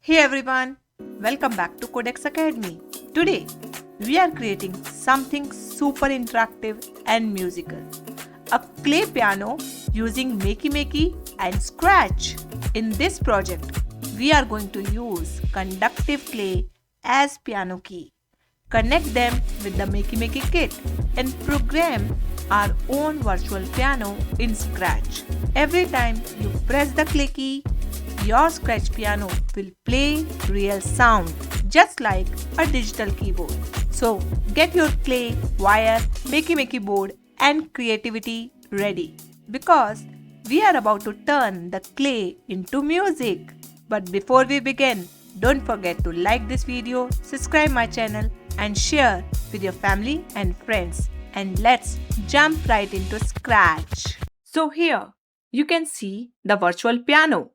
Hey everyone, welcome back to Kodex Academy. Today, we are creating something super interactive and musical. A clay piano using Makey Makey and Scratch. In this project, we are going to use conductive clay as piano key. Connect them with the Makey Makey kit and program our own virtual piano in Scratch. Every time you press the clay key, your Scratch piano will play real sound just like a digital keyboard. So get your clay, wire, Makey Makey board and creativity ready because we are about to turn the clay into music. But before we begin, don't forget to like this video, subscribe my channel and share with your family and friends. And let's jump right into Scratch. So here you can see the virtual piano.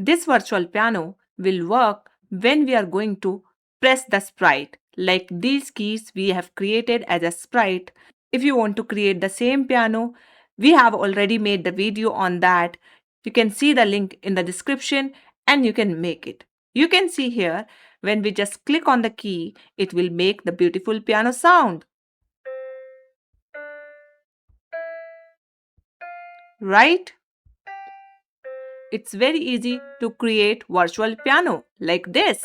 This virtual piano will work when we are going to press the sprite, like these keys we have created as a sprite. If you want to create the same piano, we have already made the video on that. You can see the link in the description and you can make it. You can see here when we just click on the key, it will make the beautiful piano sound. Right? It's very easy to create virtual piano like this.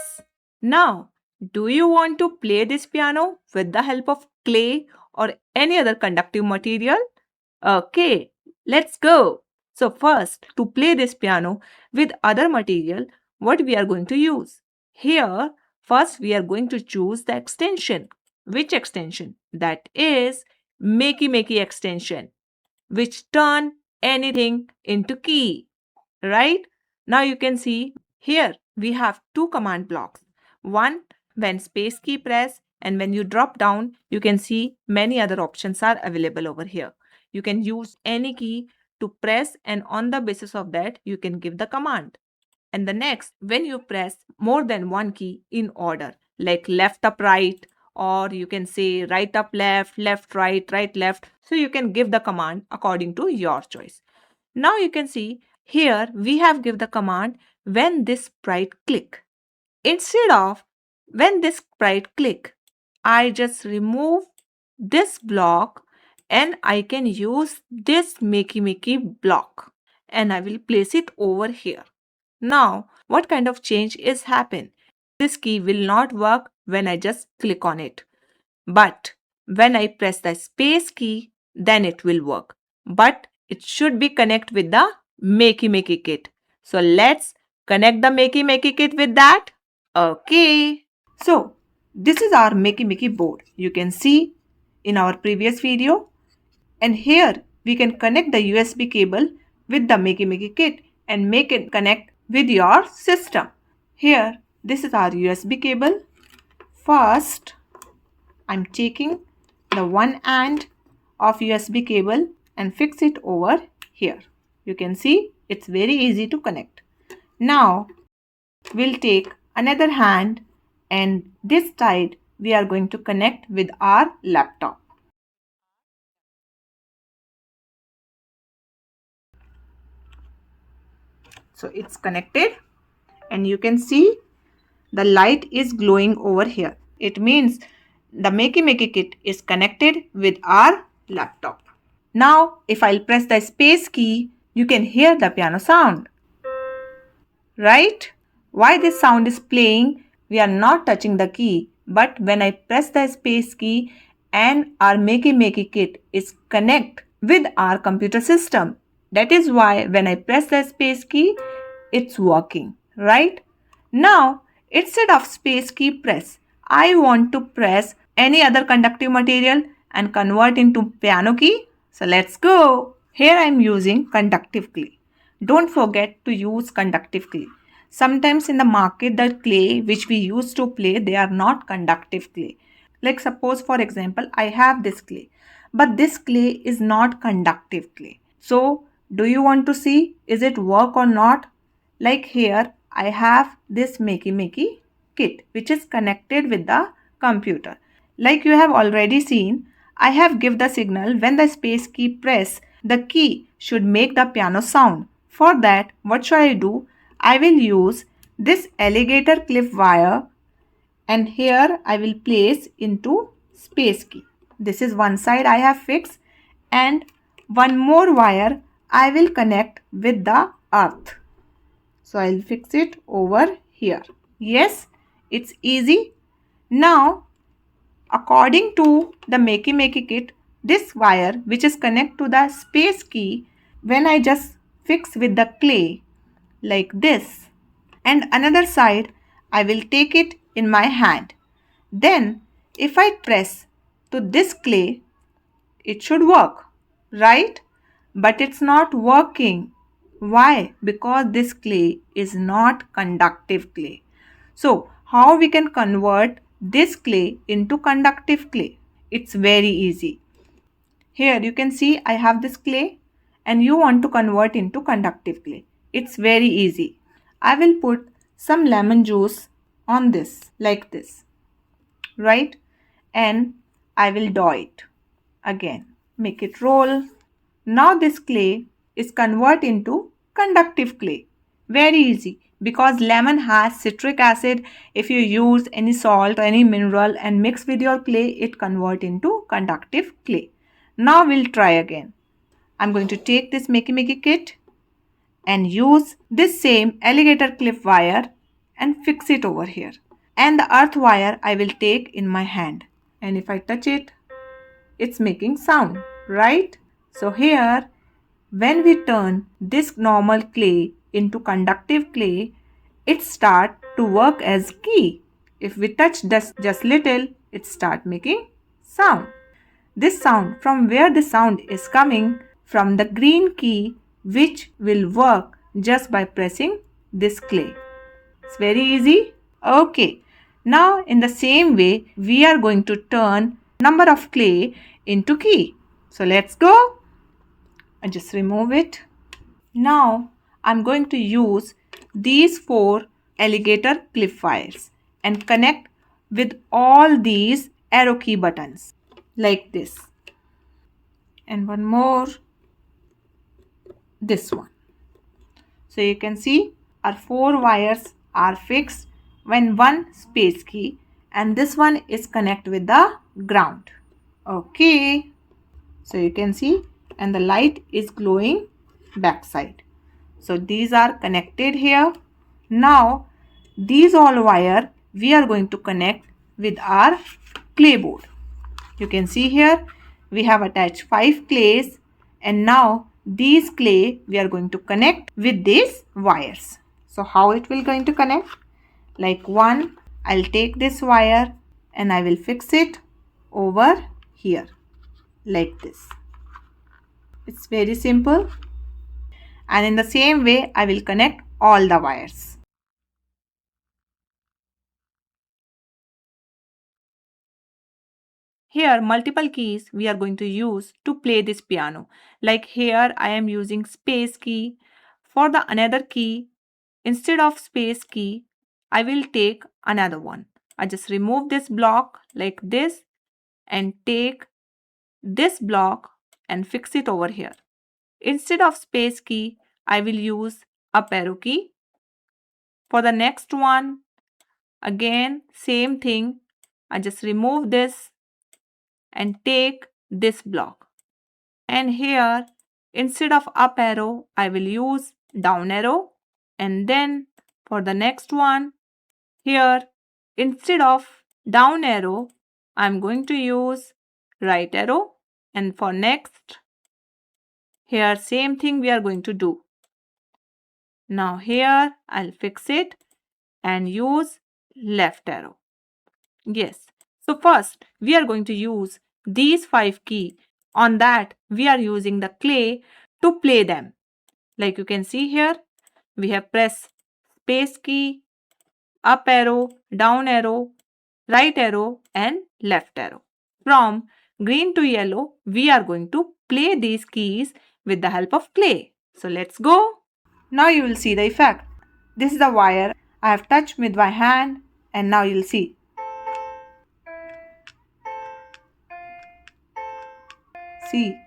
Now, do you want to play this piano with the help of clay or any other conductive material? Okay, let's go. So first, to play this piano with other material, what we are going to use? Here, first we are going to choose the extension. Which extension? That is Makey Makey extension, which turn anything into key. Right? Now you can see here we have two command blocks. One when space key press and when you drop down you can see many other options are available over here. You can use any key to press and on the basis of that you can give the command. And the next when you press more than one key in order like left up right or you can say right up left, left right, right left. So you can give the command according to your choice. Now you can see here we have give the command when this sprite click. Instead of when this sprite click, I just remove this block and I can use this Makey Makey block and I will place it over here. Now what kind of change is happen? This key will not work when I just click on it. But when I press the space key, then it will work. But it should be connect with the Makey Makey kit. So let's connect the Makey Makey kit with that. Okay. So this is our Makey Makey board. You can see in our previous video. And here we can connect the USB cable with the Makey Makey kit and make it connect with your system. Here this is our USB cable. First I'm taking the one end of USB cable and fix it over here. You can see it's very easy to connect. Now we'll take another hand and this side we are going to connect with our laptop. So it's connected and you can see the light is glowing over here. It means the Makey Makey kit is connected with our laptop. Now, if I'll press the space key, you can hear the piano sound. Right? Why this sound is playing? We are not touching the key, but when I press the space key and our Makey Makey kit is connect with our computer system. That is why when I press the space key, it's working. Right? Now, instead of space key press, I want to press any other conductive material and convert into piano key. So let's go. Here I am using conductive clay. Don't forget to use conductive clay. Sometimes in the market the clay which we use to play they are not conductive clay. Like suppose for example I have this clay but this clay is not conductive clay. So do you want to see is it work or not? Like here I have this Makey Makey kit which is connected with the computer. Like you have already seen, I have give the signal when the space key press, the key should make the piano sound. For that, what should I do? I will use this alligator clip wire and here I will place into space key. This is one side I have fixed and one more wire I will connect with the earth. So I'll fix it over here. Yes, it's easy. Now, according to the Makey Makey kit, this wire which is connected to the space key, when I just fix with the clay like this, and another side I will take it in my hand. Then if I press to this clay, it should work, right? But it's not working. Why? Because this clay is not conductive clay. So how we can convert this clay into conductive clay? It's very easy. Here you can see I have this clay and you want to convert into conductive clay. It's very easy. I will put some lemon juice on this like this, right? And I will dough it again. Make it roll. Now this clay is convert into conductive clay. Very easy because lemon has citric acid. If you use any salt or any mineral and mix with your clay, it convert into conductive clay. Now we'll try again. I'm going to take this Makey Makey kit and use this same alligator clip wire and fix it over here. And the earth wire I will take in my hand. And if I touch it, it's making sound, right? So here, when we turn this normal clay into conductive clay, it start to work as key. If we touch this just little, it start making sound. This sound, from where the sound is coming, from the green key which will work just by pressing this clay. It's very easy. Okay. Now in the same way, we are going to turn number of clay into key. So let's go. I just remove it. Now I'm going to use these 4 alligator clip wires and connect with all these arrow key buttons like this. And one more, this one. So you can see our 4 wires are fixed when one space key and this one is connect with the ground. Okay. So you can see and the light is glowing backside. So these are connected here. Now these all wire we are going to connect with our clay board. You can see here we have attached 5 clays and now these clay we are going to connect with these wires. So how it will going to connect? Like one, I'll take this wire and I will fix it over here like this. It's very simple. And in the same way I will connect all the wires. Here multiple keys we are going to use to play this piano. Like here I am using space key. For the another key, instead of space key, I will take another one. I just remove this block like this and take this block and fix it over here. Instead of space key, I will use up arrow key. For the next one, again same thing. I just remove this and take this block. And here, instead of up arrow, I will use down arrow. And then for the next one, here, instead of down arrow, I'm going to use right arrow. And for next, here same thing we are going to do. Now here, I'll fix it and use left arrow. Yes. So first, we are going to use these 5 keys. On that, we are using the clay to play them. Like you can see here, we have pressed space key, up arrow, down arrow, right arrow and left arrow. From green to yellow, we are going to play these keys with the help of clay. So let's go. Now you will see the effect. This is the wire I have touched with my hand and now you will see. See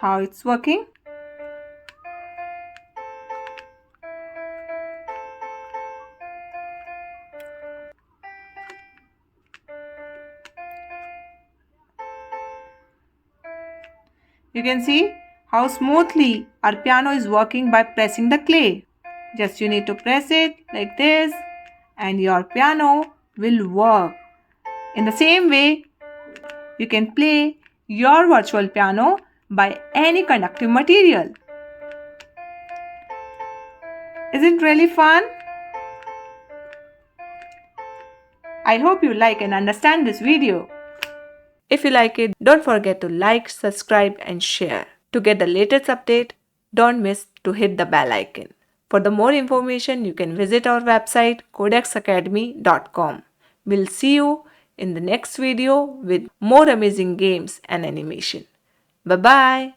how it's working? You can see how smoothly our piano is working by pressing the clay. Just you need to press it like this and your piano will work. In the same way, you can play your virtual piano by any conductive material. Isn't it really fun? I hope you like and understand this video. If you like it, don't forget to like, subscribe and share. To get the latest update, don't miss to hit the bell icon. For the more information, you can visit our website kodexacademy.com. We'll see you in the next video with more amazing games and animation. Bye-bye.